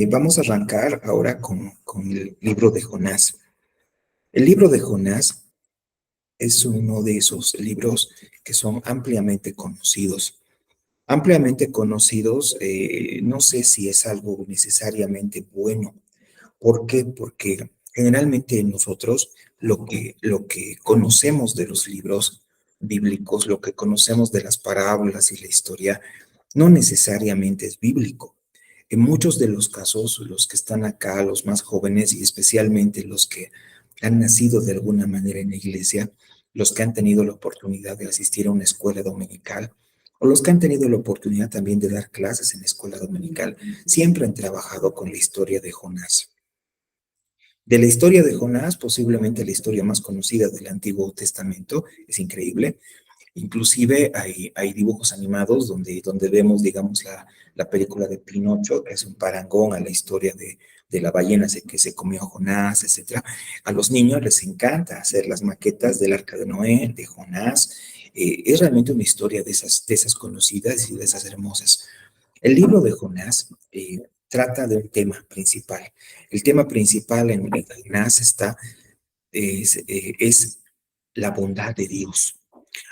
Vamos a arrancar ahora con el libro de Jonás. El libro de Jonás es uno de esos libros que son ampliamente conocidos. Ampliamente conocidos, no sé si es algo necesariamente bueno. ¿Por qué? Porque generalmente nosotros lo que conocemos de los libros bíblicos, lo que conocemos de las parábolas y la historia, no necesariamente es bíblico. En muchos de los casos, los que están acá, los más jóvenes y especialmente los que han nacido de alguna manera en la iglesia, los que han tenido la oportunidad de asistir a una escuela dominical o los que han tenido la oportunidad también de dar clases en la escuela dominical, siempre han trabajado con la historia de Jonás. De la historia de Jonás, posiblemente la historia más conocida del Antiguo Testamento, es increíble. Inclusive hay dibujos animados donde vemos, digamos, la película de Pinocho, que es un parangón a la historia de la ballena que se comió a Jonás, etcétera. A los niños les encanta hacer las maquetas del Arca de Noé, de Jonás. Es realmente una historia de esas conocidas y de esas hermosas. El libro de Jonás trata de un tema principal. El tema principal en Jonás es la bondad de Dios.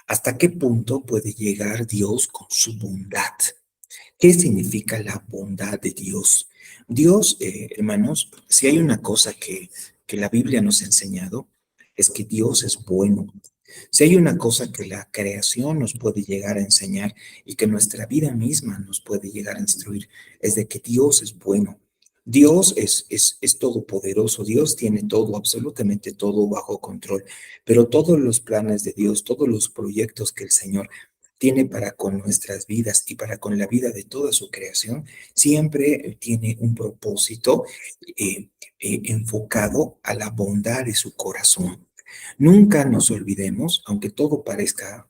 ¿Hasta qué punto puede llegar Dios con su bondad? ¿Qué significa la bondad de Dios? Dios, hermanos, si hay una cosa que la Biblia nos ha enseñado, es que Dios es bueno. Si hay una cosa que la creación nos puede llegar a enseñar y que nuestra vida misma nos puede llegar a instruir, es de que Dios es bueno. Dios es todopoderoso, Dios tiene todo, absolutamente todo bajo control, pero todos los planes de Dios, todos los proyectos que el Señor tiene para con nuestras vidas y para con la vida de toda su creación, siempre tiene un propósito enfocado a la bondad de su corazón. Nunca nos olvidemos, aunque todo parezca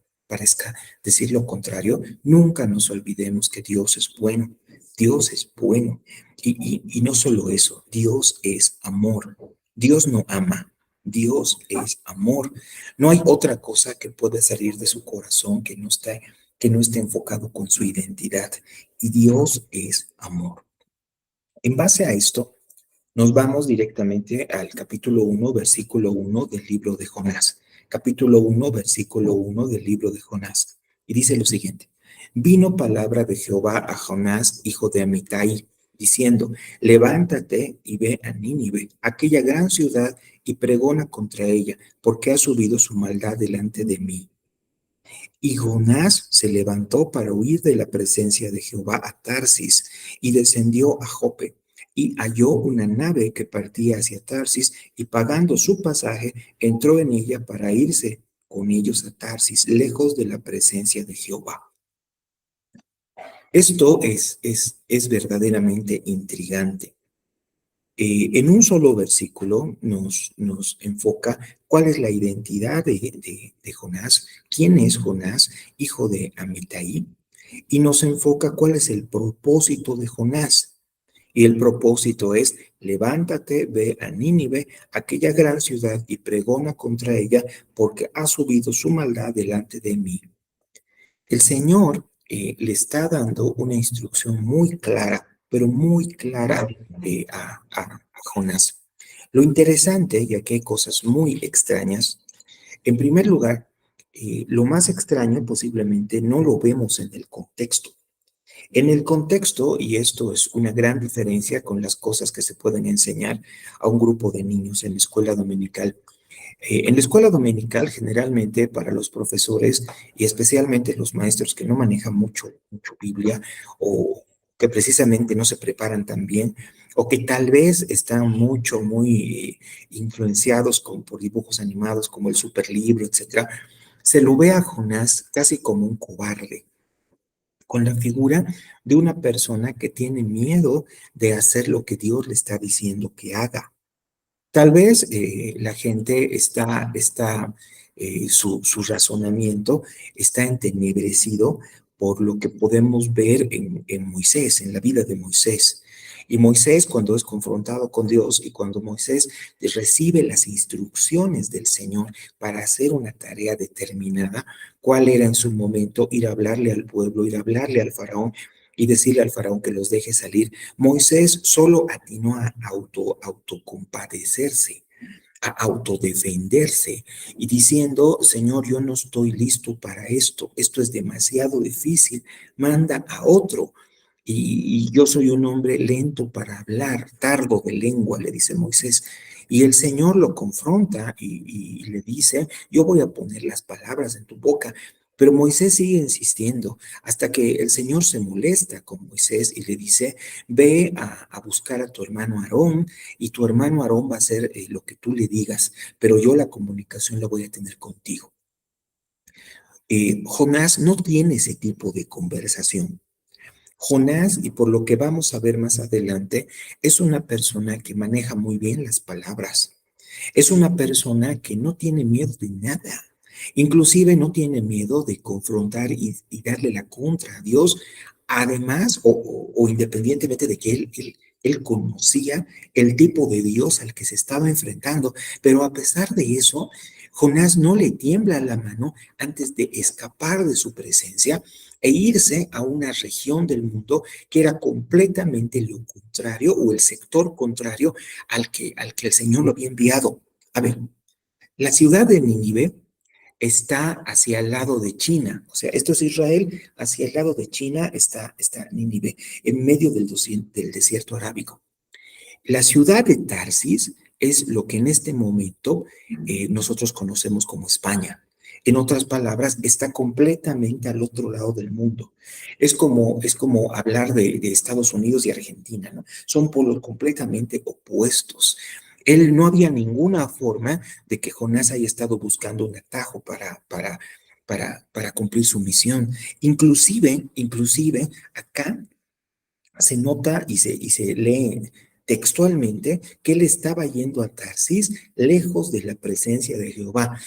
decir lo contrario, nunca nos olvidemos que Dios es bueno. Dios es bueno. Y no solo eso, Dios es amor. Dios no ama, Dios es amor. No hay otra cosa que pueda salir de su corazón que no esté enfocado con su identidad. Y Dios es amor. En base a esto, nos vamos directamente al capítulo 1, versículo 1 del libro de Jonás. Capítulo 1, versículo 1 del libro de Jonás. Y dice lo siguiente. Vino palabra de Jehová a Jonás, hijo de Amitai, diciendo, levántate y ve a Nínive, aquella gran ciudad, y pregona contra ella, porque ha subido su maldad delante de mí. Y Jonás se levantó para huir de la presencia de Jehová a Tarsis y descendió a Jope y halló una nave que partía hacia Tarsis y pagando su pasaje entró en ella para irse con ellos a Tarsis, lejos de la presencia de Jehová. Esto es verdaderamente intrigante. En un solo versículo nos enfoca cuál es la identidad de Jonás, quién es Jonás, hijo de Amitai, y nos enfoca cuál es el propósito de Jonás. Y el propósito es, levántate, ve a Nínive, aquella gran ciudad, y pregona contra ella, porque ha subido su maldad delante de mí. El Señor le está dando una instrucción muy clara, pero muy clara a Jonás. Lo interesante, y aquí hay cosas muy extrañas, en primer lugar, lo más extraño posiblemente no lo vemos en el contexto. En el contexto, y esto es una gran diferencia con las cosas que se pueden enseñar a un grupo de niños en la escuela dominical, en la escuela dominical, generalmente para los profesores y especialmente los maestros que no manejan mucho Biblia o que precisamente no se preparan tan bien o que tal vez están muy influenciados por dibujos animados como el superlibro, etcétera, se lo ve a Jonás casi como un cobarde, con la figura de una persona que tiene miedo de hacer lo que Dios le está diciendo que haga. Tal vez la gente su razonamiento está entenebrecido por lo que podemos ver en Moisés, en la vida de Moisés. Y Moisés, cuando es confrontado con Dios y cuando Moisés recibe las instrucciones del Señor para hacer una tarea determinada, cuál era en su momento ir a hablarle al pueblo, ir a hablarle al faraón, y decirle al faraón que los deje salir. Moisés solo atinó a autocompadecerse, a autodefenderse y diciendo, Señor, yo no estoy listo para esto es demasiado difícil, manda a otro. Y yo soy un hombre lento para hablar, tardo de lengua, le dice Moisés. Y el Señor lo confronta y le dice, yo voy a poner las palabras en tu boca. Pero Moisés sigue insistiendo hasta que el Señor se molesta con Moisés y le dice, ve a buscar a tu hermano Aarón y tu hermano Aarón va a hacer lo que tú le digas, pero yo la comunicación la voy a tener contigo. Jonás no tiene ese tipo de conversación. Jonás, y por lo que vamos a ver más adelante, es una persona que maneja muy bien las palabras. Es una persona que no tiene miedo de nada. Inclusive no tiene miedo de confrontar y darle la contra a Dios, además o independientemente de que él conocía el tipo de Dios al que se estaba enfrentando, pero a pesar de eso, Jonás no le tiembla la mano antes de escapar de su presencia e irse a una región del mundo que era completamente lo contrario o el sector contrario al que el Señor lo había enviado. A ver, la ciudad de Nínive está hacia el lado de China, o sea, esto es Israel, hacia el lado de China está Nínive, en medio del desierto arábigo. La ciudad de Tarsis es lo que en este momento nosotros conocemos como España. En otras palabras, está completamente al otro lado del mundo. Es como hablar de Estados Unidos y Argentina, ¿no? Son polos completamente opuestos. Él no había ninguna forma de que Jonás haya estado buscando un atajo para cumplir su misión. Inclusive acá se nota y se lee textualmente que él estaba yendo a Tarsis lejos de la presencia de Jehová.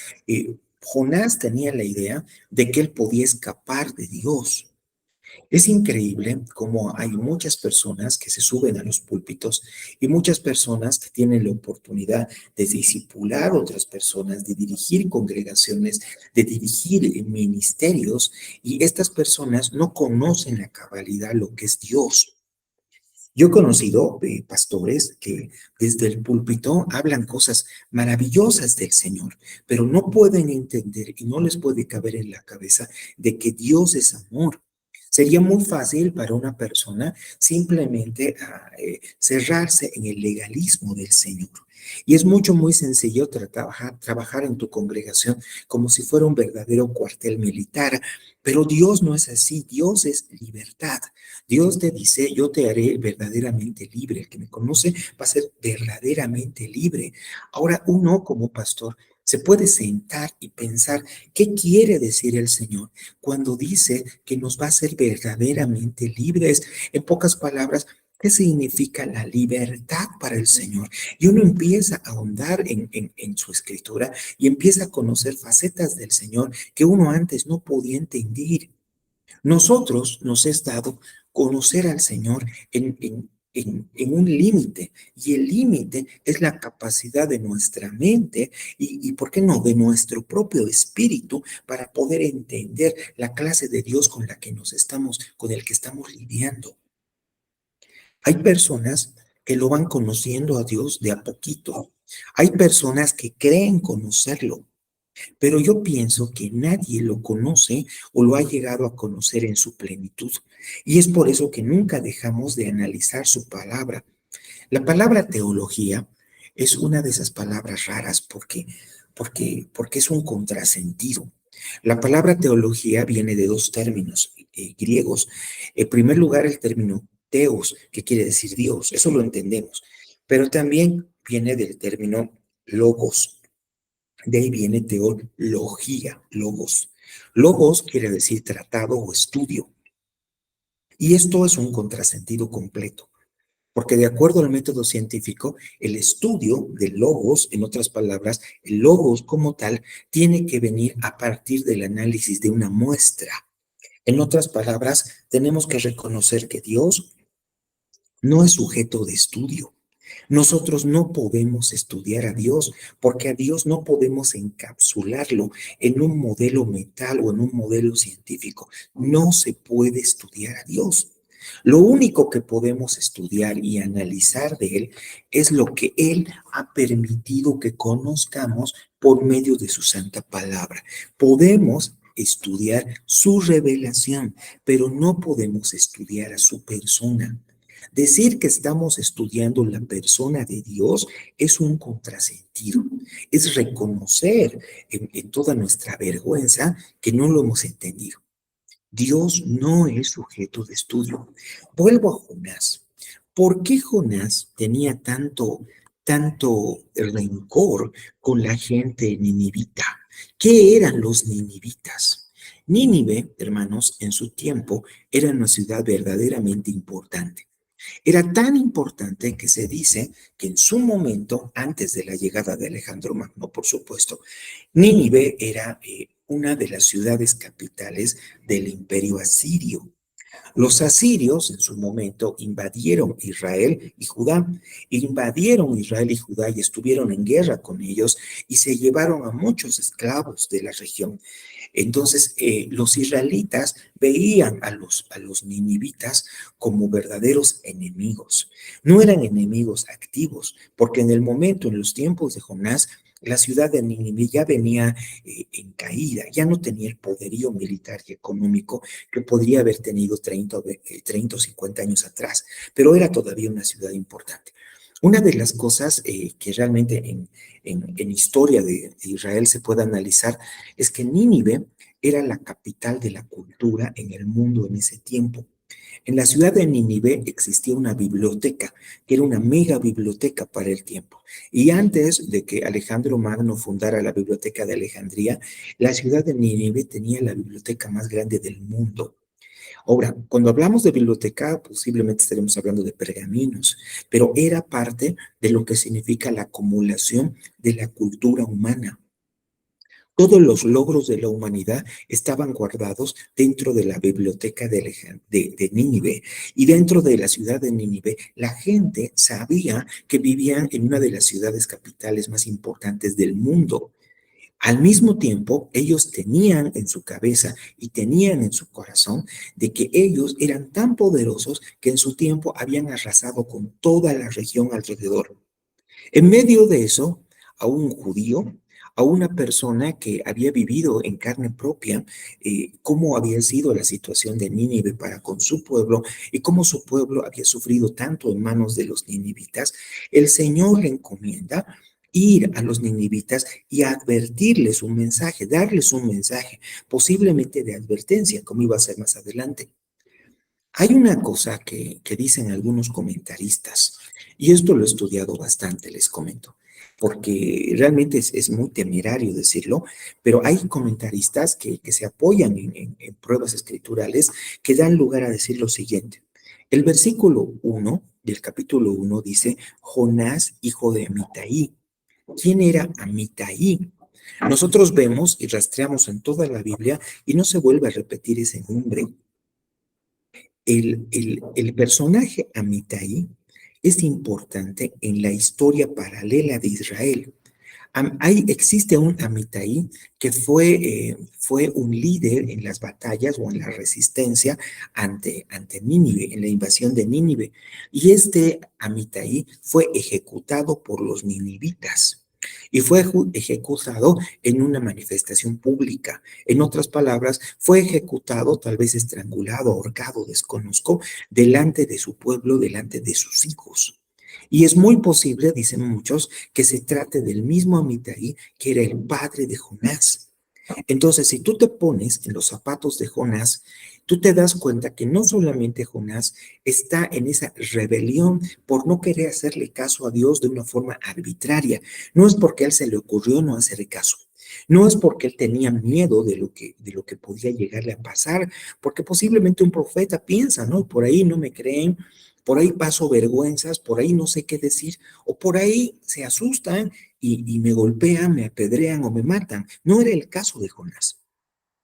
Jonás tenía la idea de que él podía escapar de Dios. Es increíble cómo hay muchas personas que se suben a los púlpitos y muchas personas que tienen la oportunidad de discipular a otras personas, de dirigir congregaciones, de dirigir ministerios, y estas personas no conocen la cabalidad, lo que es Dios. Yo he conocido pastores que desde el púlpito hablan cosas maravillosas del Señor, pero no pueden entender y no les puede caber en la cabeza de que Dios es amor. Sería muy fácil para una persona simplemente cerrarse en el legalismo del Señor. Y es muy sencillo trabajar en tu congregación como si fuera un verdadero cuartel militar, pero Dios no es así, Dios es libertad. Dios te dice, yo te haré verdaderamente libre. El que me conoce va a ser verdaderamente libre. Ahora uno como pastor se puede sentar y pensar, ¿qué quiere decir el Señor cuando dice que nos va a hacer verdaderamente libres? En pocas palabras, ¿qué significa la libertad para el Señor? Y uno empieza a ahondar en su escritura y empieza a conocer facetas del Señor que uno antes no podía entender. Nosotros nos es dado conocer al Señor en un límite, y el límite es la capacidad de nuestra mente y, ¿por qué no?, de nuestro propio espíritu para poder entender la clase de Dios con el que estamos lidiando. Hay personas que lo van conociendo a Dios de a poquito. Hay personas que creen conocerlo, pero yo pienso que nadie lo conoce o lo ha llegado a conocer en su plenitud. Y es por eso que nunca dejamos de analizar su palabra. La palabra teología es una de esas palabras raras porque es un contrasentido. La palabra teología viene de dos términos griegos. En primer lugar, el término teos, que quiere decir Dios, eso lo entendemos, pero también viene del término logos. De ahí viene teología, logos. Logos quiere decir tratado o estudio. Y esto es un contrasentido completo, porque de acuerdo al método científico, el estudio del logos, en otras palabras, el logos como tal, tiene que venir a partir del análisis de una muestra. En otras palabras, tenemos que reconocer que Dios no es sujeto de estudio. Nosotros no podemos estudiar a Dios porque a Dios no podemos encapsularlo en un modelo mental o en un modelo científico. No se puede estudiar a Dios. Lo único que podemos estudiar y analizar de él es lo que él ha permitido que conozcamos por medio de su santa palabra. Podemos estudiar su revelación, pero no podemos estudiar a su persona. Decir que estamos estudiando la persona de Dios es un contrasentido, es reconocer en toda nuestra vergüenza que no lo hemos entendido. Dios no es sujeto de estudio. Vuelvo a Jonás. ¿Por qué Jonás tenía tanto rencor con la gente ninivita? ¿Qué eran los ninivitas? Nínive, hermanos, en su tiempo era una ciudad verdaderamente importante. Era tan importante que se dice que en su momento, antes de la llegada de Alejandro Magno, por supuesto, Nínive era una de las ciudades capitales del imperio asirio. Los asirios en su momento invadieron Israel y Judá, y estuvieron en guerra con ellos y se llevaron a muchos esclavos de la región. Entonces, los israelitas veían a los ninivitas como verdaderos enemigos. No eran enemigos activos, porque en el momento, en los tiempos de Jonás, la ciudad de Nínive ya venía en caída, ya no tenía el poderío militar y económico que podría haber tenido 30 o 50 años atrás, pero era todavía una ciudad importante. Una de las cosas que realmente en historia de Israel se puede analizar es que Nínive era la capital de la cultura en el mundo en ese tiempo. En la ciudad de Nínive existía una biblioteca, que era una mega biblioteca para el tiempo. Y antes de que Alejandro Magno fundara la Biblioteca de Alejandría, la ciudad de Nínive tenía la biblioteca más grande del mundo. Ahora, cuando hablamos de biblioteca, posiblemente estaremos hablando de pergaminos, pero era parte de lo que significa la acumulación de la cultura humana. Todos los logros de la humanidad estaban guardados dentro de la biblioteca de Nínive. Y dentro de la ciudad de Nínive, la gente sabía que vivían en una de las ciudades capitales más importantes del mundo. Al mismo tiempo, ellos tenían en su cabeza y tenían en su corazón de que ellos eran tan poderosos que en su tiempo habían arrasado con toda la región alrededor. En medio de eso, a un judío, a una persona que había vivido en carne propia cómo había sido la situación de Nínive para con su pueblo y cómo su pueblo había sufrido tanto en manos de los ninivitas, el Señor le encomienda ir a los ninivitas y advertirles un mensaje, darles un mensaje, posiblemente de advertencia, como iba a ser más adelante. Hay una cosa que dicen algunos comentaristas, y esto lo he estudiado bastante, les comento, porque realmente es muy temerario decirlo, pero hay comentaristas que se apoyan en pruebas escriturales que dan lugar a decir lo siguiente. El versículo 1 del capítulo 1 dice, Jonás, hijo de Amitai. ¿Quién era Amitai? Nosotros vemos y rastreamos en toda la Biblia y no se vuelve a repetir ese nombre. El personaje Amitai es importante en la historia paralela de Israel. Existe un Amitai que fue un líder en las batallas o en la resistencia ante Nínive, en la invasión de Nínive. Y este Amitai fue ejecutado por los ninivitas. Y fue ejecutado en una manifestación pública. En otras palabras, fue ejecutado, tal vez estrangulado, ahorcado, desconozco, delante de su pueblo, delante de sus hijos. Y es muy posible, dicen muchos, que se trate del mismo Amitai que era el padre de Jonás. Entonces, si tú te pones en los zapatos de Jonás, tú te das cuenta que no solamente Jonás está en esa rebelión por no querer hacerle caso a Dios de una forma arbitraria. No es porque a él se le ocurrió no hacerle caso. No es porque él tenía miedo de lo que podía llegarle a pasar, porque posiblemente un profeta piensa, ¿no? Por ahí no me creen, por ahí paso vergüenzas, por ahí no sé qué decir, o por ahí se asustan y me golpean, me apedrean o me matan. No era el caso de Jonás.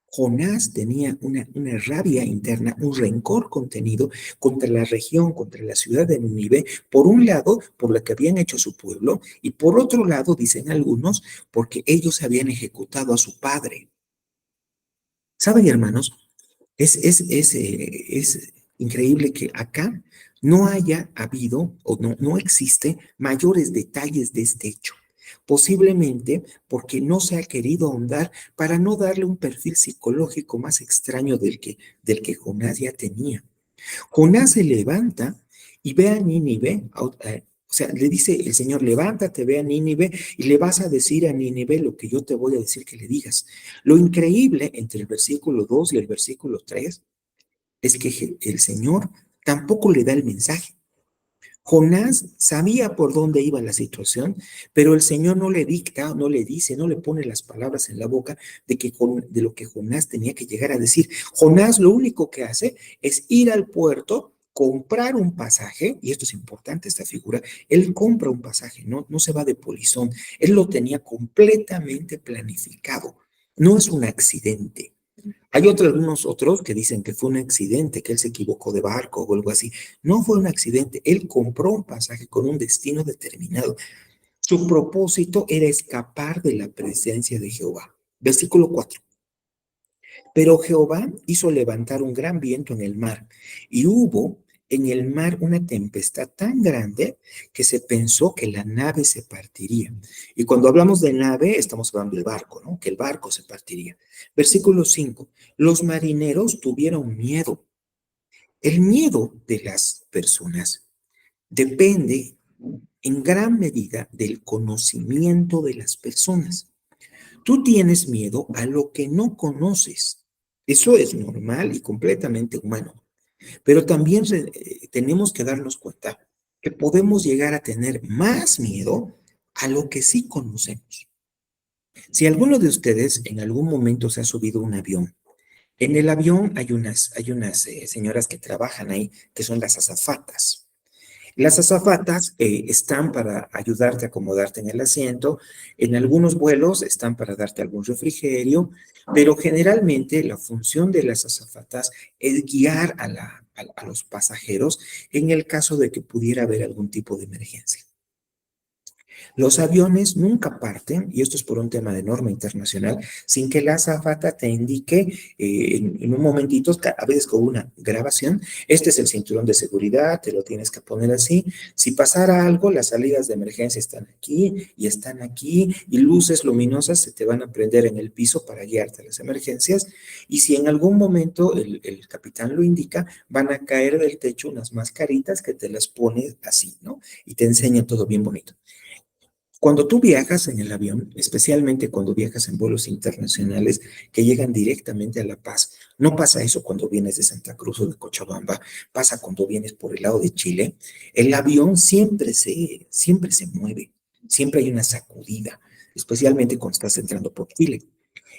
Jonás tenía una rabia interna, un rencor contenido contra la región, contra la ciudad de Nínive, por un lado, por lo que habían hecho a su pueblo, y por otro lado, dicen algunos, porque ellos habían ejecutado a su padre. ¿Saben, hermanos? Es Increíble que acá no haya habido o no existe mayores detalles de este hecho. Posiblemente porque no se ha querido ahondar para no darle un perfil psicológico más extraño del que Jonás ya tenía. Jonás se levanta y ve a Nínive, o sea, le dice el Señor, levántate, ve a Nínive y le vas a decir a Nínive lo que yo te voy a decir que le digas. Lo increíble entre el versículo 2 y el versículo 3 es que el Señor tampoco le da el mensaje. Jonás sabía por dónde iba la situación, pero el Señor no le dicta, no le dice, no le pone las palabras en la boca de lo que Jonás tenía que llegar a decir. Jonás lo único que hace es ir al puerto, comprar un pasaje, y esto es importante, esta figura, él compra un pasaje, no se va de polizón, él lo tenía completamente planificado, no es un accidente. Hay algunos otros que dicen que fue un accidente, que él se equivocó de barco o algo así. No fue un accidente, él compró un pasaje con un destino determinado. Su propósito era escapar de la presencia de Jehová. Versículo 4. Pero Jehová hizo levantar un gran viento en el mar, y hubo en el mar una tempestad tan grande que se pensó que la nave se partiría. Y cuando hablamos de nave, estamos hablando del barco, ¿no? Que el barco se partiría. Versículo 5. Los marineros tuvieron miedo. El miedo de las personas depende en gran medida del conocimiento de las personas. Tú tienes miedo a lo que no conoces. Eso es normal y completamente humano. Pero también tenemos que darnos cuenta que podemos llegar a tener más miedo a lo que sí conocemos. Si alguno de ustedes en algún momento se ha subido a un avión, en el avión hay unas señoras que trabajan ahí, que son las azafatas. Las azafatas están para ayudarte a acomodarte en el asiento. En algunos vuelos están para darte algún refrigerio, pero generalmente la función de las azafatas es guiar a los pasajeros en el caso de que pudiera haber algún tipo de emergencia. Los aviones nunca parten, y esto es por un tema de norma internacional, sin que la azafata te indique en un momentito, a veces con una grabación, este es el cinturón de seguridad, te lo tienes que poner así. Si pasara algo, las salidas de emergencia están aquí, y luces luminosas se te van a prender en el piso para guiarte a las emergencias. Y si en algún momento el capitán lo indica, van a caer del techo unas mascaritas que te las pones así, ¿no? Y te enseña todo bien bonito. Cuando tú viajas en el avión, especialmente cuando viajas en vuelos internacionales que llegan directamente a La Paz, no pasa eso cuando vienes de Santa Cruz o de Cochabamba, pasa cuando vienes por el lado de Chile, el avión siempre se mueve, siempre hay una sacudida, especialmente cuando estás entrando por Chile.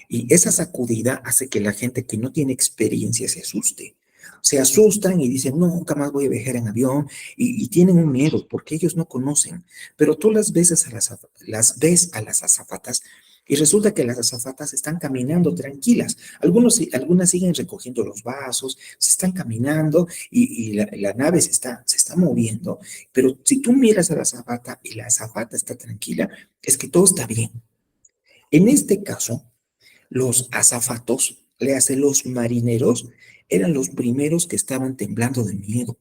Y esa sacudida hace que la gente que no tiene experiencia se asuste. Se asustan y dicen, no, nunca más voy a viajar en avión, y tienen un miedo porque ellos no conocen. Pero tú las ves a las azafatas y resulta que las azafatas están caminando tranquilas. Algunas siguen recogiendo los vasos, se están caminando y la nave se está moviendo. Pero si tú miras a la azafata y la azafata está tranquila, es que todo está bien. En este caso, los azafatos, le hace los marineros, eran los primeros que estaban temblando de miedo.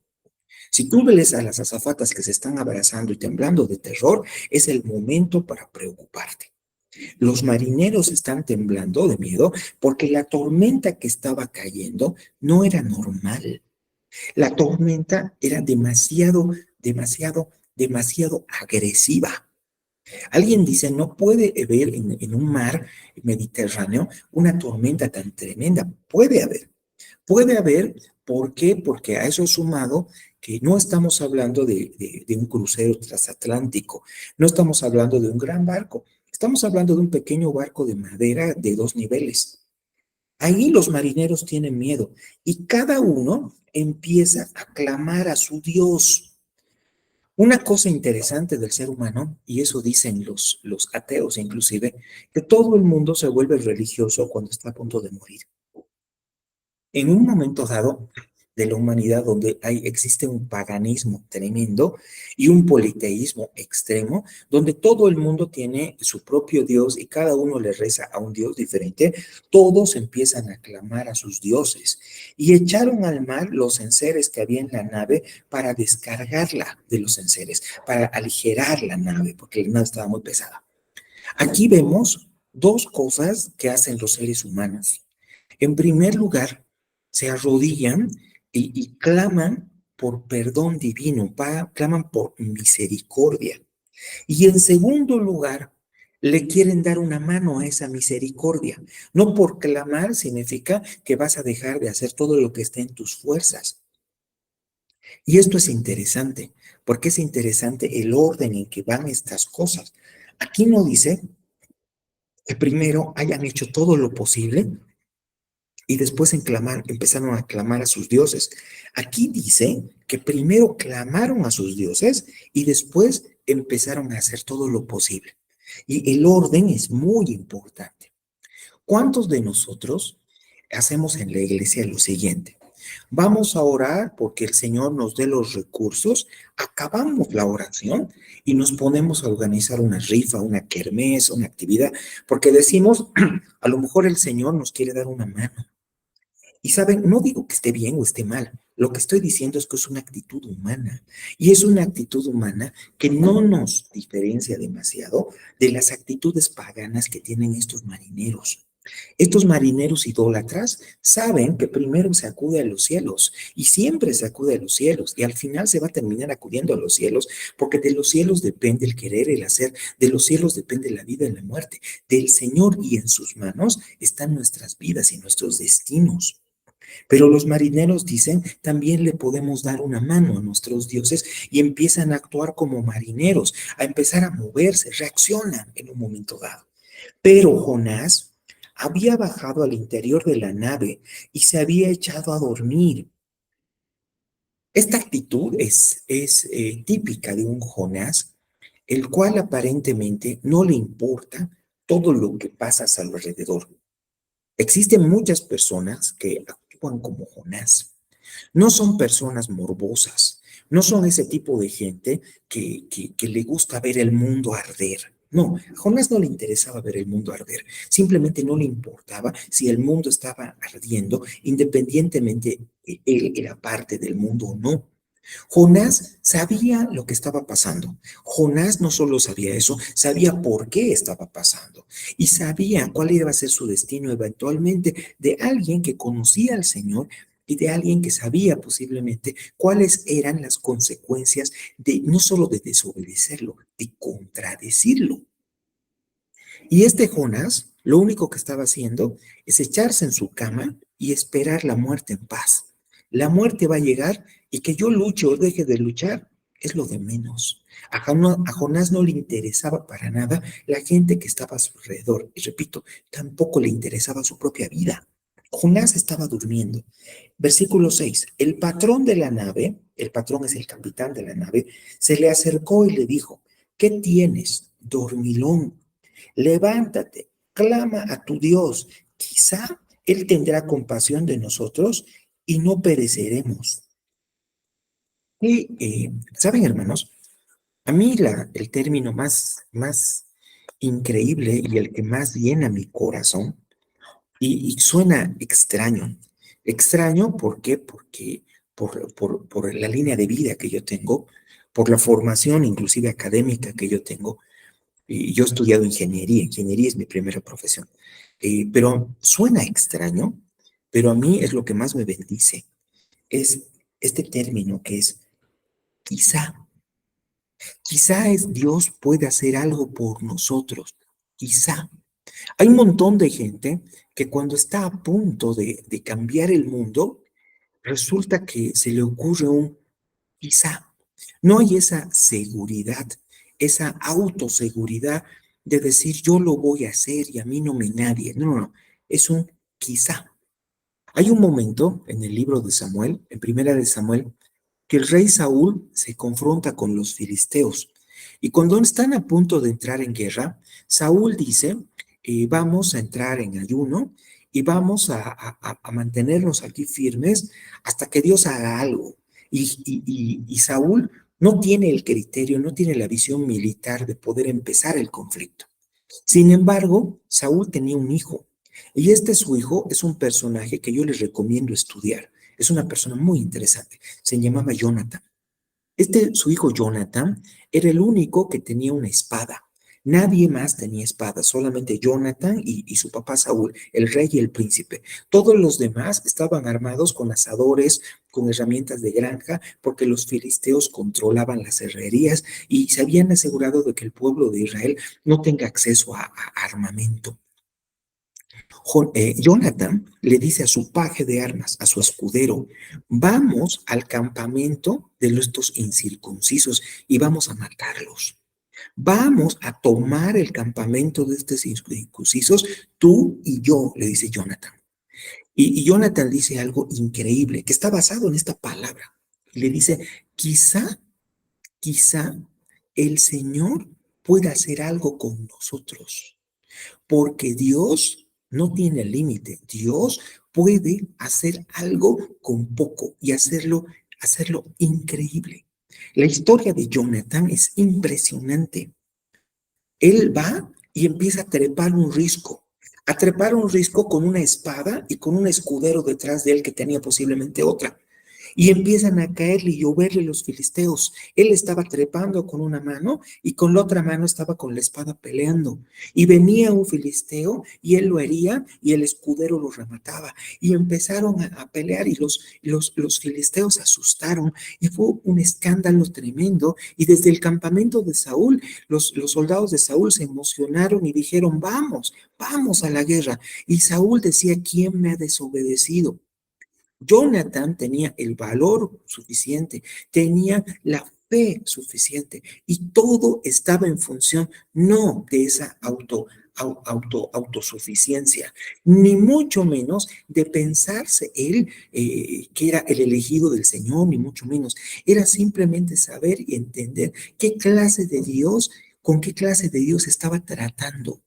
Si tú ves a las azafatas que se están abrazando y temblando de terror, es el momento para preocuparte. Los marineros están temblando de miedo porque la tormenta que estaba cayendo no era normal. La tormenta era demasiado, demasiado, demasiado agresiva. Alguien dice, no puede haber en un mar Mediterráneo una tormenta tan tremenda. Puede haber, ¿por qué? Porque a eso es sumado que no estamos hablando de un crucero transatlántico, no estamos hablando de un gran barco, estamos hablando de un pequeño barco de madera de 2 niveles. Ahí los marineros tienen miedo y cada uno empieza a clamar a su Dios. Una cosa interesante del ser humano, y eso dicen los ateos inclusive, que todo el mundo se vuelve religioso cuando está a punto de morir. En un momento dado, de la humanidad donde existe un paganismo tremendo y un politeísmo extremo, donde todo el mundo tiene su propio Dios y cada uno le reza a un Dios diferente, todos empiezan a clamar a sus dioses y echaron al mar los enseres que había en la nave para descargarla de los enseres, para aligerar la nave, porque la nave estaba muy pesada. Aquí vemos dos cosas que hacen los seres humanos. En primer lugar, se arrodillan y claman por perdón divino, claman por misericordia. Y en segundo lugar, le quieren dar una mano a esa misericordia. No por clamar significa que vas a dejar de hacer todo lo que esté en tus fuerzas. Y esto es interesante, porque es interesante el orden en que van estas cosas. Aquí no dice que primero hayan hecho todo lo posible y después empezaron a clamar a sus dioses. Aquí dice que primero clamaron a sus dioses y después empezaron a hacer todo lo posible. Y el orden es muy importante. ¿Cuántos de nosotros hacemos en la iglesia lo siguiente? Vamos a orar porque el Señor nos dé los recursos, acabamos la oración y nos ponemos a organizar una rifa, una kermés, una actividad, porque decimos, a lo mejor el Señor nos quiere dar una mano. Y saben, no digo que esté bien o esté mal, lo que estoy diciendo es que es una actitud humana. Y es una actitud humana que no nos diferencia demasiado de las actitudes paganas que tienen estos marineros. Estos marineros idólatras saben que primero se acude a los cielos y siempre se acude a los cielos y al final se va a terminar acudiendo a los cielos porque de los cielos depende el querer, el hacer, de los cielos depende la vida y la muerte. Del Señor y en sus manos están nuestras vidas y nuestros destinos. Pero los marineros dicen, también le podemos dar una mano a nuestros dioses y empiezan a actuar como marineros, a empezar a moverse, reaccionan en un momento dado. Pero Jonás había bajado al interior de la nave y se había echado a dormir. Esta actitud es típica de un Jonás, el cual aparentemente no le importa todo lo que pasa a su alrededor. Existen muchas personas que actúan como Jonás. No son personas morbosas, no son ese tipo de gente que le gusta ver el mundo arder. No, a Jonás no le interesaba ver el mundo arder, simplemente no le importaba si el mundo estaba ardiendo, independientemente él era parte del mundo o no. Jonás sabía lo que estaba pasando. Jonás no solo sabía eso, sabía por qué estaba pasando y sabía cuál iba a ser su destino eventualmente de alguien que conocía al Señor y de alguien que sabía posiblemente cuáles eran las consecuencias de no solo de desobedecerlo, de contradecirlo. Y este Jonás, lo único que estaba haciendo es echarse en su cama y esperar la muerte en paz. La muerte va a llegar y que yo luche o deje de luchar es lo de menos. A Jonás no le interesaba para nada la gente que estaba a su alrededor. Y repito, tampoco le interesaba su propia vida. Jonás estaba durmiendo. Versículo 6. El patrón de la nave, el patrón es el capitán de la nave, se le acercó y le dijo, ¿qué tienes, dormilón? Levántate, clama a tu Dios. Quizá Él tendrá compasión de nosotros y no pereceremos. Y, ¿saben, hermanos? A mí el término más increíble y el que más llena mi corazón, y suena extraño. Extraño, ¿por qué? Porque por la línea de vida que yo tengo, por la formación inclusive académica que yo tengo, y yo he estudiado ingeniería es mi primera profesión. Pero suena extraño, pero a mí es lo que más me bendice. Es este término que es quizá. Quizá es Dios puede hacer algo por nosotros. Quizá. Hay un montón de gente que cuando está a punto de cambiar el mundo, resulta que se le ocurre un quizá. No hay esa seguridad, esa autoseguridad de decir yo lo voy a hacer y a mí no me nadie. No, no, no. Es un quizá. Hay un momento en el libro de Samuel, en primera de Samuel, que el rey Saúl se confronta con los filisteos. Y cuando están a punto de entrar en guerra, Saúl dice, vamos a entrar en ayuno y vamos a mantenernos aquí firmes hasta que Dios haga algo. Y Saúl no tiene el criterio, no tiene la visión militar de poder empezar el conflicto. Sin embargo, Saúl tenía un hijo, y este su hijo es un personaje que yo les recomiendo estudiar. Es una persona muy interesante. Se llamaba Jonathan. Su hijo Jonathan, era el único que tenía una espada. Nadie más tenía espada, solamente Jonathan y su papá Saúl, el rey y el príncipe. Todos los demás estaban armados con asadores, con herramientas de granja, porque los filisteos controlaban las herrerías y se habían asegurado de que el pueblo de Israel no tenga acceso a armamento. Jonathan le dice a su paje de armas, a su escudero, vamos al campamento de estos incircuncisos y vamos a matarlos. Vamos a tomar el campamento de estos incircuncisos, tú y yo, le dice Jonathan. Y Jonathan dice algo increíble, que está basado en esta palabra. Le dice, quizá el Señor pueda hacer algo con nosotros, porque Dios no tiene límite. Dios puede hacer algo con poco y hacerlo increíble. La historia de Jonathan es impresionante. Él va y empieza a trepar un risco con una espada y con un escudero detrás de él que tenía posiblemente otra. Y empiezan a caerle y lloverle los filisteos. Él estaba trepando con una mano y con la otra mano estaba con la espada peleando. Y venía un filisteo y él lo hería y el escudero lo remataba. Y empezaron a pelear y los filisteos se asustaron y fue un escándalo tremendo. Y desde el campamento de Saúl, los soldados de Saúl se emocionaron y dijeron, vamos a la guerra. Y Saúl decía, ¿quién me ha desobedecido? Jonathan tenía el valor suficiente, tenía la fe suficiente y todo estaba en función no de esa autosuficiencia, ni mucho menos de pensarse él que era el elegido del Señor, ni mucho menos. Era simplemente saber y entender qué clase de Dios, con qué clase de Dios estaba tratando.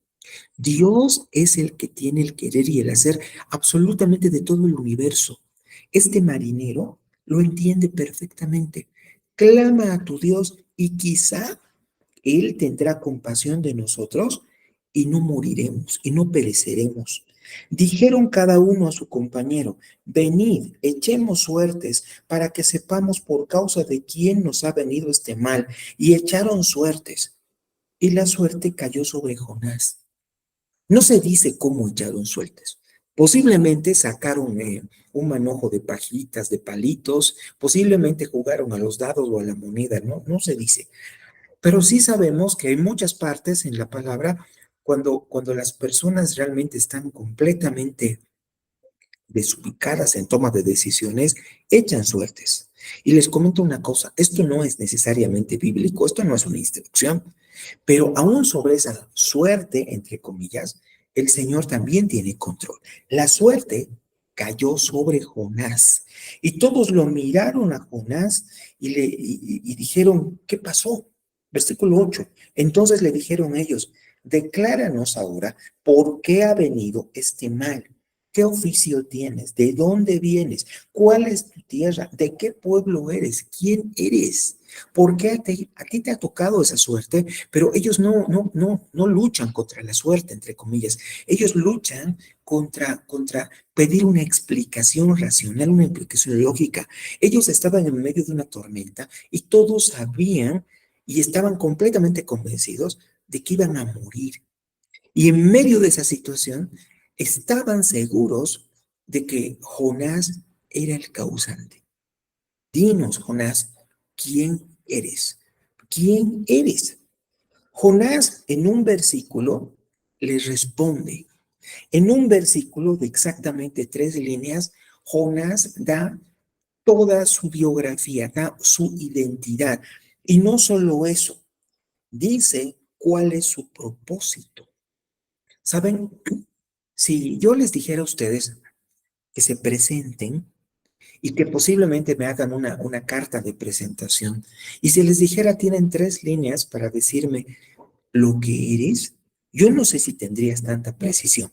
Dios es el que tiene el querer y el hacer absolutamente de todo el universo. Este marinero lo entiende perfectamente. Clama a tu Dios y quizá Él tendrá compasión de nosotros y no moriremos y no pereceremos. Dijeron cada uno a su compañero, venid, echemos suertes para que sepamos por causa de quién nos ha venido este mal. Y echaron suertes. Y la suerte cayó sobre Jonás. No se dice cómo echaron sueltas. Posiblemente sacaron un manojo de pajitas, de palitos, posiblemente jugaron a los dados o a la moneda, no se dice. Pero sí sabemos que hay muchas partes en la palabra cuando las personas realmente están completamente desubicadas en toma de decisiones, echan suertes. Y les comento una cosa, esto no es necesariamente bíblico, esto no es una instrucción, pero aún sobre esa suerte, entre comillas, el Señor también tiene control. La suerte cayó sobre Jonás y todos lo miraron a Jonás y dijeron, ¿qué pasó? Versículo 8. Entonces le dijeron ellos, decláranos ahora por qué ha venido este mal. ¿Qué oficio tienes? ¿De dónde vienes? ¿Cuál es tu tierra? ¿De qué pueblo eres? ¿Quién eres? ¿Por qué a ti te ha tocado esa suerte? Pero ellos no luchan contra la suerte, entre comillas. Ellos luchan contra pedir una explicación racional, una explicación lógica. Ellos estaban en medio de una tormenta y todos sabían y estaban completamente convencidos de que iban a morir. Y en medio de esa situación, estaban seguros de que Jonás era el causante. Dinos, Jonás, ¿quién eres? ¿Quién eres? Jonás en un versículo les responde. En un versículo de exactamente 3 líneas, Jonás da toda su biografía, da su identidad. Y no solo eso, dice cuál es su propósito. ¿Saben? Si yo les dijera a ustedes que se presenten y que posiblemente me hagan una carta de presentación, y si les dijera tienen 3 líneas para decirme lo que eres, yo no sé si tendrías tanta precisión.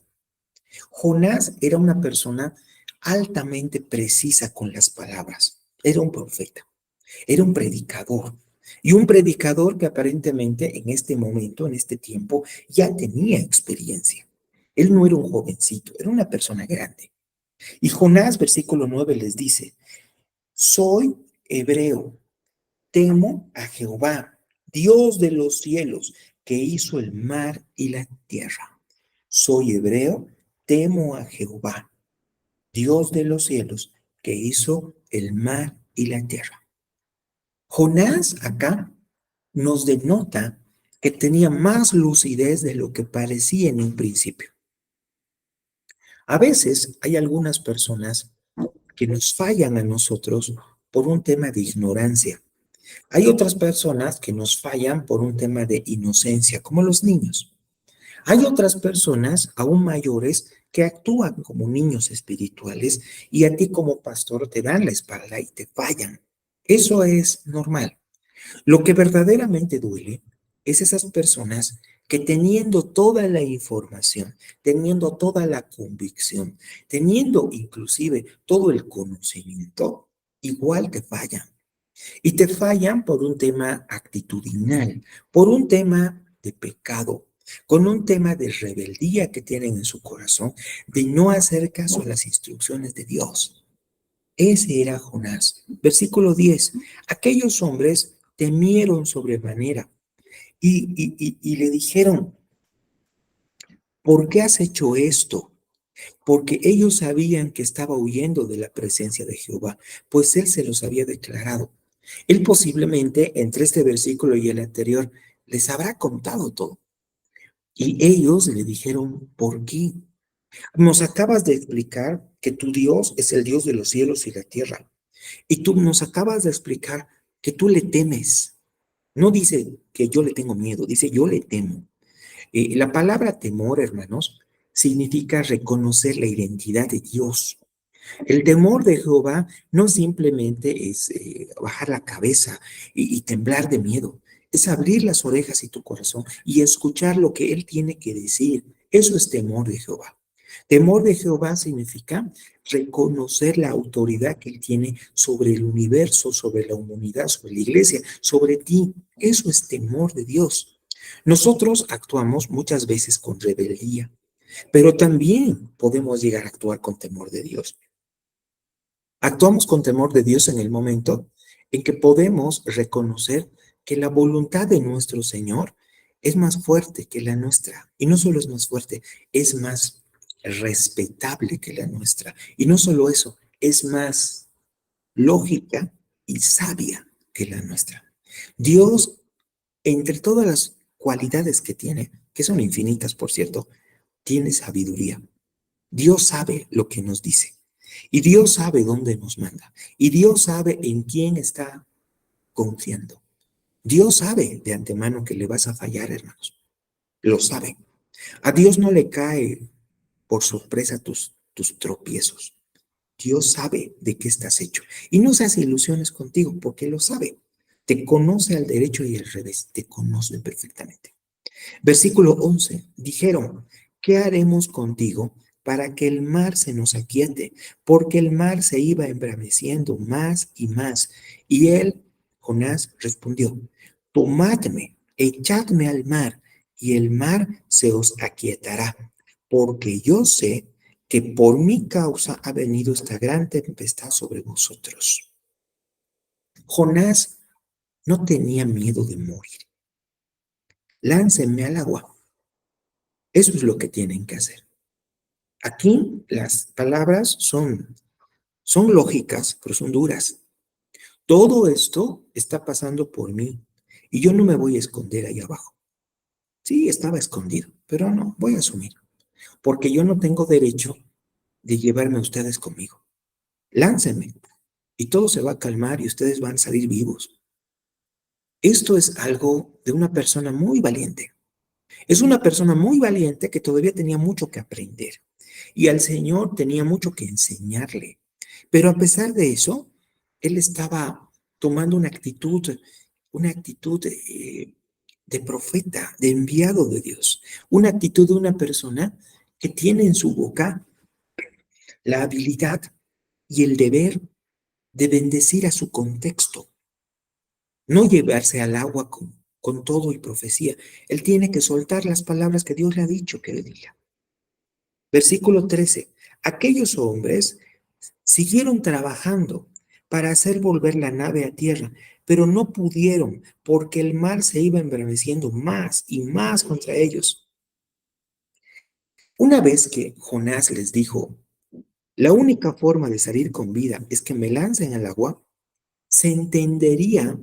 Jonás era una persona altamente precisa con las palabras. Era un profeta, era un predicador. Y un predicador que aparentemente en este momento, en este tiempo, ya tenía experiencia. Él no era un jovencito, era una persona grande. Y Jonás, versículo 9, les dice, soy hebreo, temo a Jehová, Dios de los cielos, que hizo el mar y la tierra. Soy hebreo, temo a Jehová, Dios de los cielos, que hizo el mar y la tierra. Jonás acá nos denota que tenía más lucidez de lo que parecía en un principio. A veces hay algunas personas que nos fallan a nosotros por un tema de ignorancia. Hay otras personas que nos fallan por un tema de inocencia, como los niños. Hay otras personas aún mayores que actúan como niños espirituales y a ti como pastor te dan la espalda y te fallan. Eso es normal. Lo que verdaderamente duele es esas personas que teniendo toda la información, teniendo toda la convicción, teniendo inclusive todo el conocimiento, igual te fallan. Y te fallan por un tema actitudinal, por un tema de pecado, con un tema de rebeldía que tienen en su corazón, de no hacer caso a las instrucciones de Dios. Ese era Jonás. Versículo 10. Aquellos hombres temieron sobremanera y le dijeron, ¿por qué has hecho esto? Porque ellos sabían que estaba huyendo de la presencia de Jehová, pues él se los había declarado. Él posiblemente entre este versículo y el anterior les habrá contado todo. Y ellos le dijeron, ¿por qué? Nos acabas de explicar que tu Dios es el Dios de los cielos y la tierra. Y tú nos acabas de explicar que tú le temes. No dice que yo le tengo miedo, dice yo le temo. La palabra temor, hermanos, significa reconocer la identidad de Dios. El temor de Jehová no simplemente es bajar la cabeza y temblar de miedo, es abrir las orejas y tu corazón y escuchar lo que Él tiene que decir. Eso es temor de Jehová. Temor de Jehová significa reconocer la autoridad que Él tiene sobre el universo, sobre la humanidad, sobre la iglesia, sobre ti. Eso es temor de Dios. Nosotros actuamos muchas veces con rebeldía, pero también podemos llegar a actuar con temor de Dios. Actuamos con temor de Dios en el momento en que podemos reconocer que la voluntad de nuestro Señor es más fuerte que la nuestra. Y no solo es más fuerte, es más respetable que la nuestra. Y no solo eso, es más lógica y sabia que la nuestra. Dios, entre todas las cualidades que tiene, que son infinitas, por cierto, tiene sabiduría. Dios sabe lo que nos dice. Y Dios sabe dónde nos manda. Y Dios sabe en quién está confiando. Dios sabe de antemano que le vas a fallar, hermanos. Lo sabe. A Dios no le cae por sorpresa tus tropiezos. Dios sabe de qué estás hecho. Y no se hace ilusiones contigo porque lo sabe. Te conoce al derecho y al revés. Te conoce perfectamente. Versículo 11. Dijeron, ¿qué haremos contigo para que el mar se nos aquiete? Porque el mar se iba embraveciendo más y más. Y él, Jonás, respondió, tomadme, echadme al mar, y el mar se os aquietará, porque yo sé que por mi causa ha venido esta gran tempestad sobre vosotros. Jonás no tenía miedo de morir. Láncenme al agua. Eso es lo que tienen que hacer. Aquí las palabras son lógicas, pero son duras. Todo esto está pasando por mí y yo no me voy a esconder ahí abajo. Sí, estaba escondido, pero no, voy a asumir, porque yo no tengo derecho de llevarme a ustedes conmigo. Láncenme y todo se va a calmar y ustedes van a salir vivos. Esto es algo de una persona muy valiente. Es una persona muy valiente que todavía tenía mucho que aprender y al Señor tenía mucho que enseñarle. Pero a pesar de eso, él estaba tomando una actitud de profeta, de enviado de Dios, una actitud de una persona que tiene en su boca la habilidad y el deber de bendecir a su contexto, no llevarse al agua con todo y profecía. Él tiene que soltar las palabras que Dios le ha dicho que le diga. Versículo 13. Aquellos hombres siguieron trabajando para hacer volver la nave a tierra, pero no pudieron porque el mar se iba embraveciendo más y más contra ellos. Una vez que Jonás les dijo, la única forma de salir con vida es que me lancen al agua, se entendería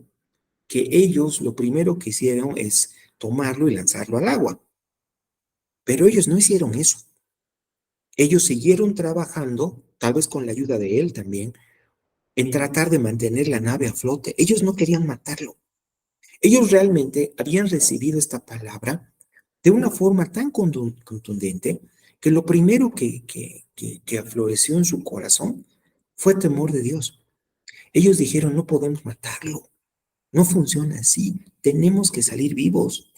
que ellos lo primero que hicieron es tomarlo y lanzarlo al agua. Pero ellos no hicieron eso. Ellos siguieron trabajando, tal vez con la ayuda de él también, en tratar de mantener la nave a flote. Ellos no querían matarlo. Ellos realmente habían recibido esta palabra de una forma tan contundente que lo primero que afloreció en su corazón fue temor de Dios. Ellos dijeron, no podemos matarlo, no funciona así, tenemos que salir vivos.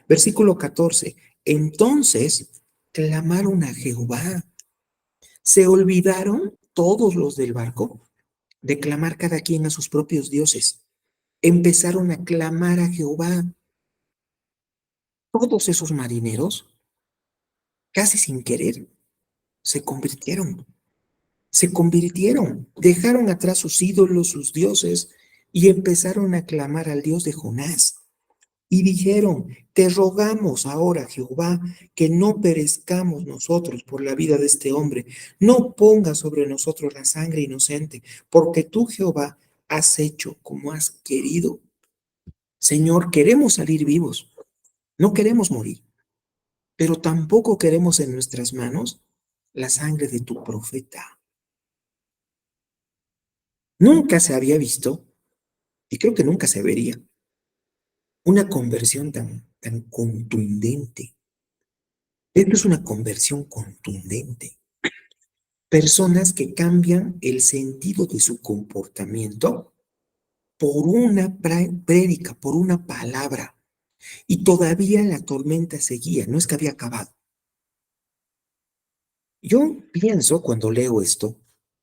Versículo 14, entonces clamaron a Jehová. Se olvidaron todos los del barco de clamar cada quien a sus propios dioses. Empezaron a clamar a Jehová. Todos esos marineros, casi sin querer, se convirtieron. Se convirtieron, dejaron atrás sus ídolos, sus dioses, y empezaron a clamar al Dios de Jonás. Y dijeron, te rogamos ahora, Jehová, que no perezcamos nosotros por la vida de este hombre. No pongas sobre nosotros la sangre inocente, porque tú, Jehová, has hecho como has querido. Señor, queremos salir vivos, no queremos morir, pero tampoco queremos en nuestras manos la sangre de tu profeta. Nunca se había visto, y creo que nunca se vería, una conversión tan contundente. Esto es una conversión contundente. Personas que cambian el sentido de su comportamiento por una prédica, por una palabra. Y todavía la tormenta seguía, no es que había acabado. Yo pienso cuando leo esto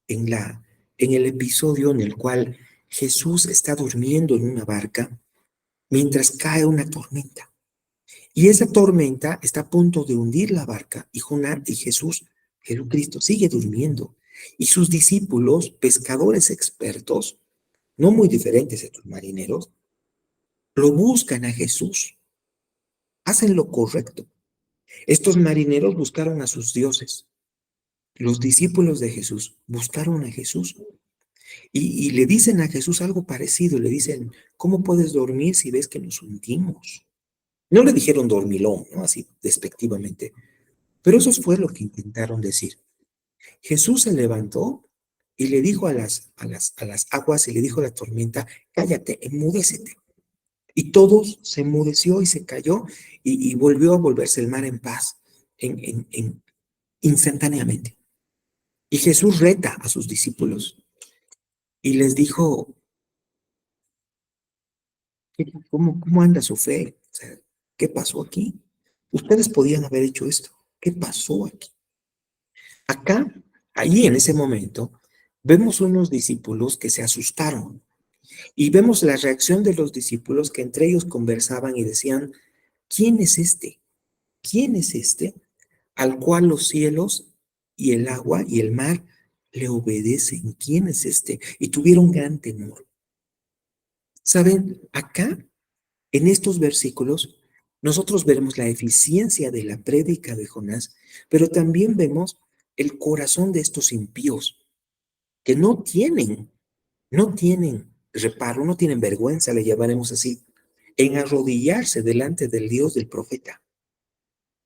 en el episodio en el cual Jesús está durmiendo en una barca mientras cae una tormenta. Y esa tormenta está a punto de hundir la barca y Jonás y Jesús, Jesucristo, sigue durmiendo. Y sus discípulos, pescadores expertos, no muy diferentes de estos marineros, lo buscan a Jesús, hacen lo correcto. Estos marineros buscaron a sus dioses. Los discípulos de Jesús buscaron a Jesús y le dicen a Jesús algo parecido. Le dicen, ¿cómo puedes dormir si ves que nos hundimos? No le dijeron dormilón, ¿no? Así despectivamente. Pero eso fue lo que intentaron decir. Jesús se levantó y le dijo a las aguas y le dijo a la tormenta, cállate, enmudécete. Y todos se enmudeció y se cayó y volvió a volverse el mar en paz instantáneamente. Y Jesús reta a sus discípulos y les dijo, ¿cómo anda su fe? O sea, ¿qué pasó aquí? Ustedes podían haber hecho esto. ¿Qué pasó aquí? Acá, ahí en ese momento, vemos unos discípulos que se asustaron y vemos la reacción de los discípulos que entre ellos conversaban y decían, ¿quién es este? ¿Quién es este al cual los cielos y el agua y el mar le obedecen? ¿Quién es este? Y tuvieron gran temor. ¿Saben? Acá, en estos versículos, nosotros vemos la eficiencia de la prédica de Jonás, pero también vemos el corazón de estos impíos que no tienen reparo, no tienen vergüenza, le llamaremos así, en arrodillarse delante del Dios del profeta.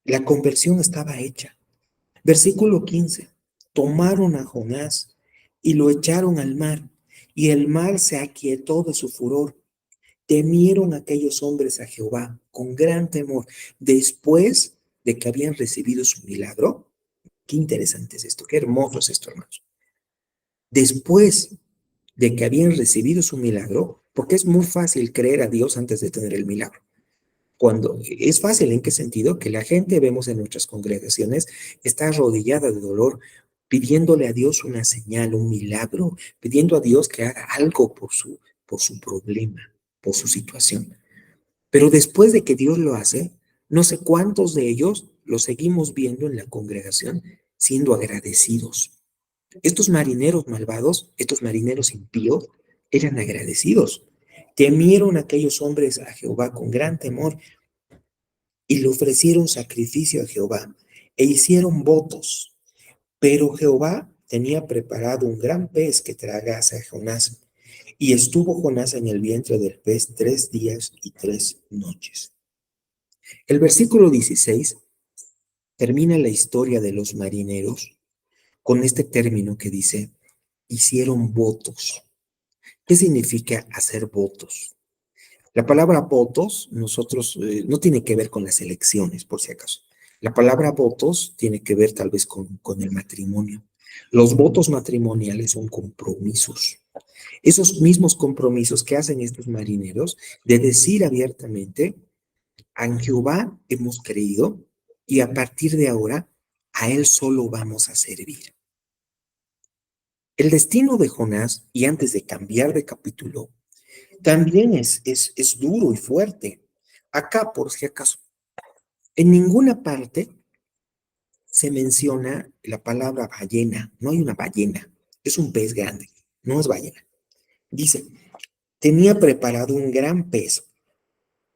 La conversión estaba hecha. Versículo 15. Tomaron a Jonás y lo echaron al mar, y el mar se aquietó de su furor. Temieron aquellos hombres a Jehová con gran temor después de que habían recibido su milagro. Qué interesante es esto, qué hermoso es esto, hermanos. Después de que habían recibido su milagro, porque es muy fácil creer a Dios antes de tener el milagro. Cuando es fácil, ¿en qué sentido? Que la gente, vemos en nuestras congregaciones, está arrodillada de dolor, pidiéndole a Dios una señal, un milagro, pidiendo a Dios que haga algo por su problema, por su situación. Pero después de que Dios lo hace, no sé cuántos de ellos lo seguimos viendo en la congregación siendo agradecidos. Estos marineros malvados, estos marineros impíos, eran agradecidos. Temieron a aquellos hombres a Jehová con gran temor y le ofrecieron sacrificio a Jehová e hicieron votos. Pero Jehová tenía preparado un gran pez que tragase a Jonás, y estuvo Jonás en el vientre del pez 3 días y 3 noches. El versículo 16 termina la historia de los marineros con este término que dice, hicieron votos. ¿Qué significa hacer votos? La palabra votos, nosotros, no tiene que ver con las elecciones, por si acaso. La palabra votos tiene que ver tal vez con el matrimonio. Los votos matrimoniales son compromisos. Esos mismos compromisos que hacen estos marineros de decir abiertamente, en Jehová hemos creído y a partir de ahora a Él solo vamos a servir. El destino de Jonás, y antes de cambiar de capítulo, también es duro y fuerte. Acá, por si acaso, en ninguna parte se menciona la palabra ballena. No hay una ballena. Es un pez grande. No es ballena. Dice, tenía preparado un gran pez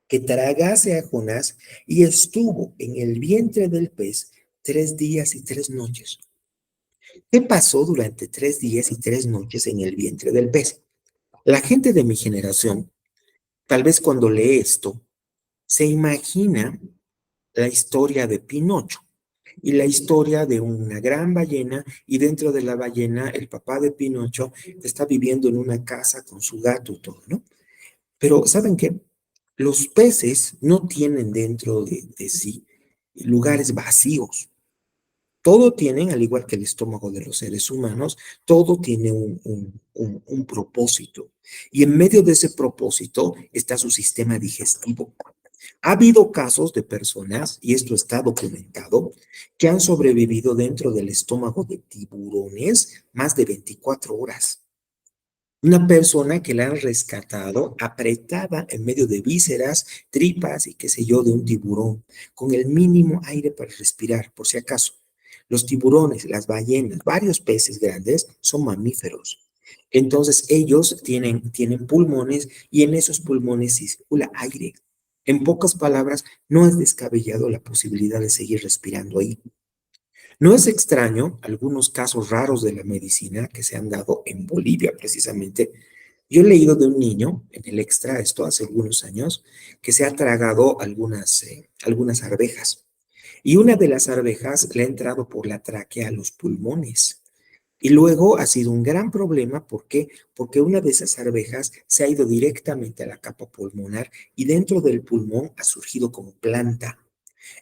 que tragase a Jonás y estuvo en el vientre del pez 3 días y 3 noches. ¿Qué pasó durante 3 días y 3 noches en el vientre del pez? La gente de mi generación, tal vez cuando lee esto, se imagina la historia de Pinocho y la historia de una gran ballena y dentro de la ballena el papá de Pinocho está viviendo en una casa con su gato y todo, ¿no? Pero ¿saben qué? Los peces no tienen dentro de sí lugares vacíos. Todo tienen, al igual que el estómago de los seres humanos, todo tiene un propósito. Y en medio de ese propósito está su sistema digestivo. Ha habido casos de personas, y esto está documentado, que han sobrevivido dentro del estómago de tiburones más de 24 horas. Una persona que la han rescatado apretada en medio de vísceras, tripas y qué sé yo de un tiburón, con el mínimo aire para respirar, por si acaso. Los tiburones, las ballenas, varios peces grandes son mamíferos. Entonces ellos tienen pulmones y en esos pulmones circula aire. En pocas palabras, no es descabellado la posibilidad de seguir respirando ahí. No es extraño algunos casos raros de la medicina que se han dado en Bolivia, precisamente. Yo he leído de un niño, en el extra, esto hace algunos años, que se ha tragado algunas arvejas. Y una de las arvejas le ha entrado por la tráquea a los pulmones. Y luego ha sido un gran problema, ¿por qué? Porque una de esas arvejas se ha ido directamente a la capa pulmonar y dentro del pulmón ha surgido como planta.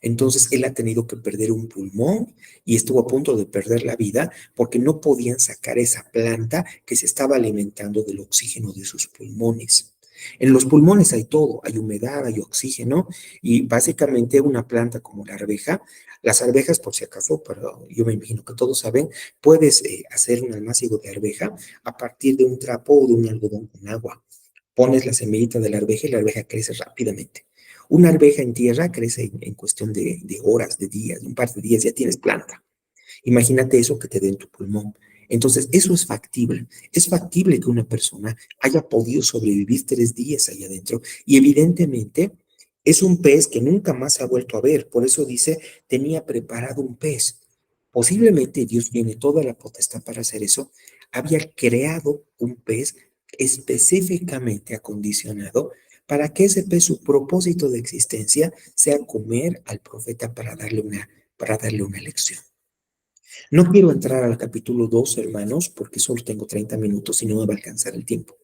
Entonces él ha tenido que perder un pulmón y estuvo a punto de perder la vida porque no podían sacar esa planta que se estaba alimentando del oxígeno de sus pulmones. En los pulmones hay todo, hay humedad, hay oxígeno y básicamente una planta como la arveja, las arvejas por si acaso, pero yo me imagino que todos saben, puedes hacer un almácigo de arveja a partir de un trapo o de un algodón con agua. Pones la semillita de la arveja y la arveja crece rápidamente. Una arveja en tierra crece en cuestión de horas, de días, un par de días ya tienes planta. Imagínate eso que te dé en tu pulmón. Entonces, eso es factible. Es factible que una persona haya podido sobrevivir 3 días ahí adentro y evidentemente es un pez que nunca más se ha vuelto a ver. Por eso dice, tenía preparado un pez. Posiblemente Dios tiene toda la potestad para hacer eso. Había creado un pez específicamente acondicionado para que ese pez, su propósito de existencia, sea comer al profeta para darle una lección. No quiero entrar al capítulo 2, hermanos, porque solo tengo 30 minutos y no me va a alcanzar el tiempo.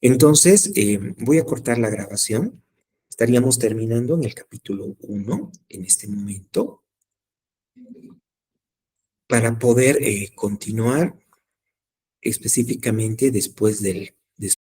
Entonces, voy a cortar la grabación. Estaríamos terminando en el capítulo 1 en este momento para poder continuar específicamente después del